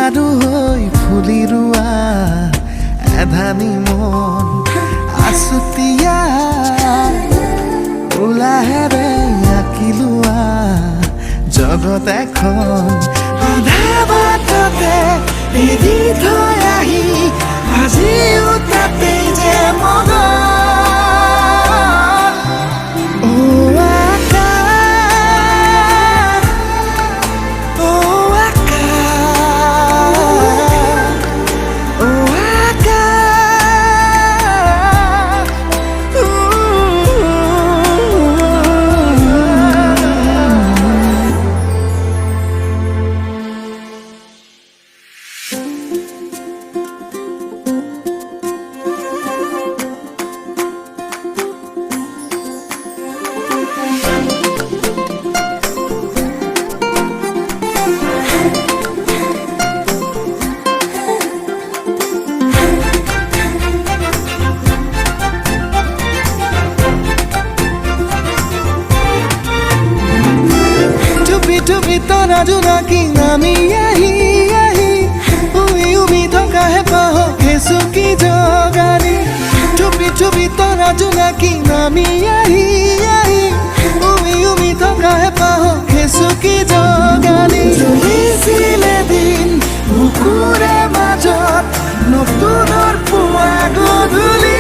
আৰু হৈ ফুলি ৰোৱা এধানি মন আছুতীয়া উলাহেৰে আঁকি লোৱা জগত এখন আধা বাটতে এৰি থৈ আহি আজিও তাতেই যে মগন তৰা জোনাকী নামি আহি আহি উমি উমি থকা হেঁপাহক হেঁচুকি জগালি চুপি চুপি তৰা জোনাকী নামি আহি আহি উমি উমি থকা হেঁপাহক হেঁচুকি জগালি চলিছিল এদিন বুকুৰে মাজত নতুনৰ পুৱা গধূলি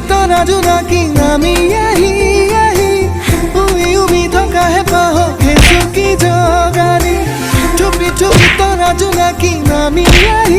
তৰা জোনাকী নামি আহি আহি উমি উমি থকা হেঁপাহক হেঁচুকি জগালি চুপি চুপি তৰা জোনাকী নামি আহি